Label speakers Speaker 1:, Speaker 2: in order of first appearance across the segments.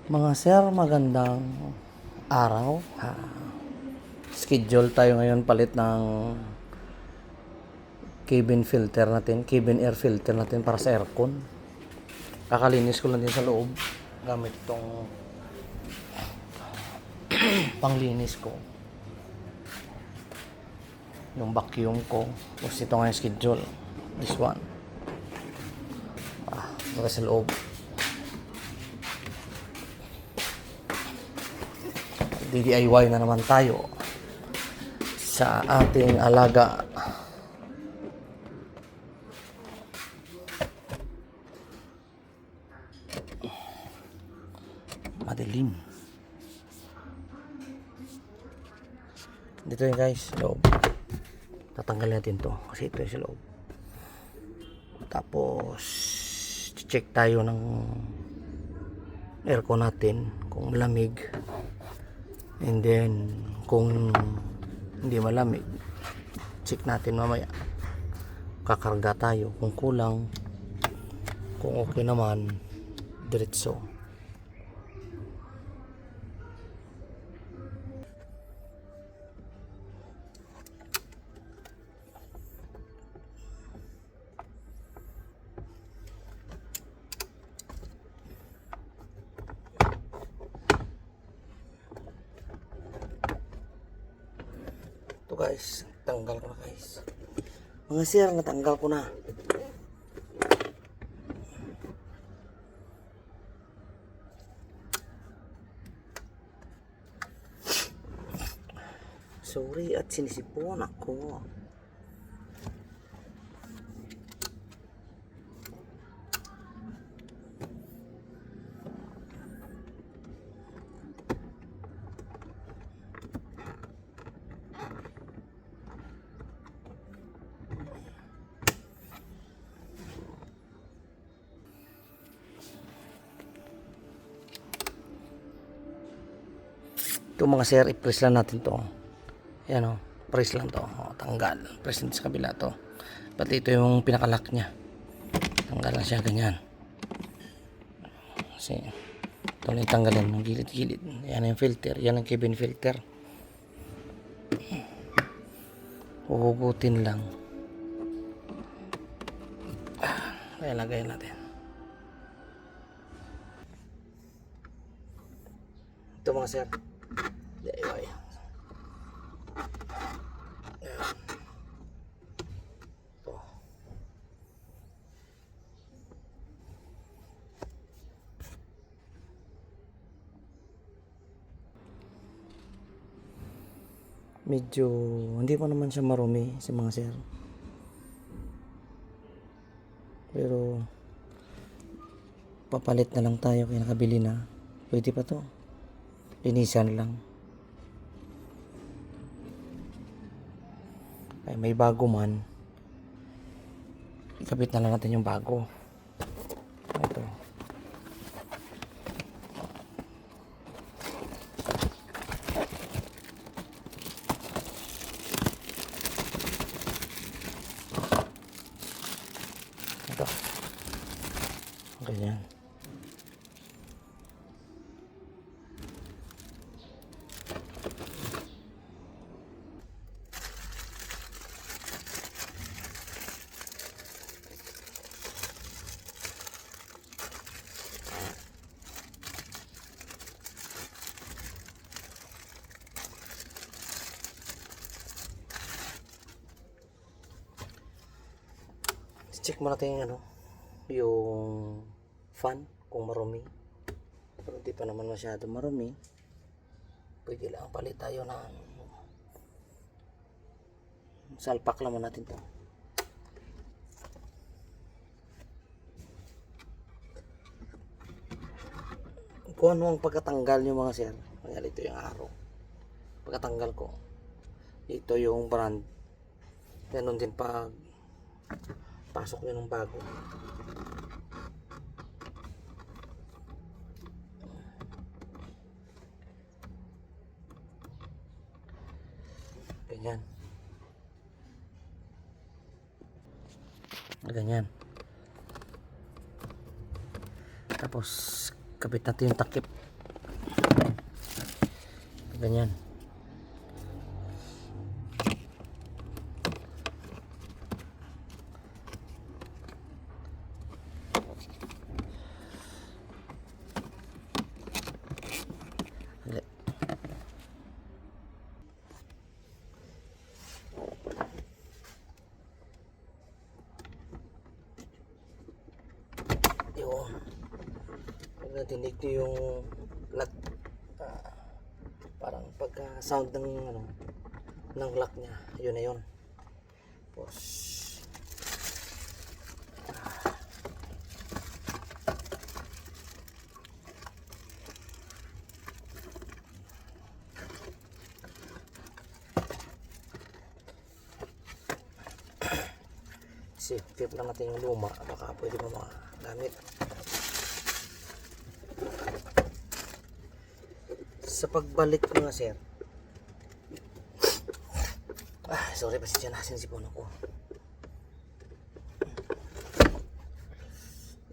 Speaker 1: Mga sir, magandang araw. Schedule tayo ngayon palit ng cabin filter natin, cabin air filter natin para sa aircon. Kakalinis ko lang din sa loob gamit tong panglinis ko. Yung vacuum ko. Tapos ito nga yung schedule. This one. Para sa loob. DIY na naman tayo sa ating alaga. Madilim. Dito yun guys, loob. Tatanggalin natin to kasi ito yung sa loob. Tapos check tayo ng aircon natin kung malamig. And then, kung hindi malamig, check natin mamaya. Kakarga tayo. Kung kulang, kung okay naman, diretso. Ito guys, tanggal ko na guys. Mga sir, natanggal ko na. Sorry at sinisipon ako. Ito mga sir, i-press lang natin to. Yan o, press lang to. O, tanggal. Press natin sa kabila to. Pati ito yung pinakalock nya. Tanggal lang siya, ganyan. Kasi, ito na yung tanggalan ng gilid-gilid. Yan yung filter. Yan ang cabin filter. Huhugutin lang. Kaya lagayin natin. Ito mga sir. DIY. Ito. Medyo hindi pa naman siya marumi sa mga sir. Pero papalit na lang tayo kaya nakabili na. Pwede pa to. Linisan lang. Ay may bago man, ikabit na lang natin yung bago. Ito. Ito. Ganyan. Check mo natin yung yung fan kung marumi. Pero di pa naman masyado marumi. Pwede lang palit tayo ng salpak naman natin to. Kung ano ang pagkatanggal nyo mga sir. Kaya ito yung araw. Pagkatanggal ko. Ito yung brand. Ganun din pag pasok nyo ng bago. Ganyan. Ganyan. Tapos Kapit natin yung takip. Ganyan. Yun. Pag natinig nyo yung lock, parang pagka sound ng ng lock nya, yun na yun. Tapos safety lang natin yung luma, baka pwede mo magamit. Sa pagbalik mga sir, sorry, pasensya na, sinsipon ako.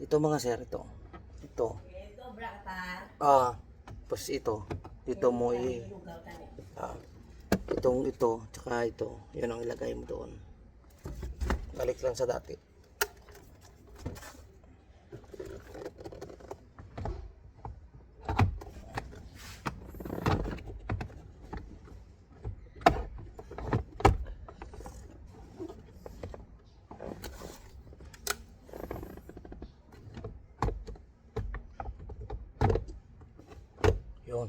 Speaker 1: Ito mga sir, ito pues dito mo ito tsaka ito, yun ang ilagay mo doon. Balik lang sa dati. Yun.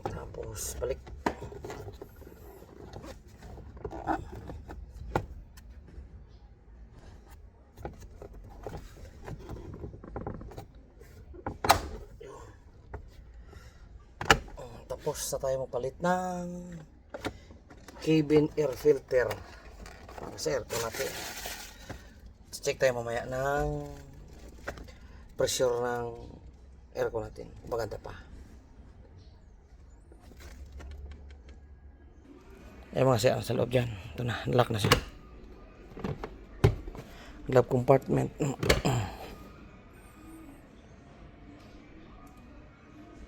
Speaker 1: Tapos balik. Tapos na tayo magpalit ng cabin air filter para sa aircon natin. Check tayo mamaya ng pressure ng aircon natin, maganda pa. Mga sir, sa loob dyan, ito na, lock na siya. Glove compartment.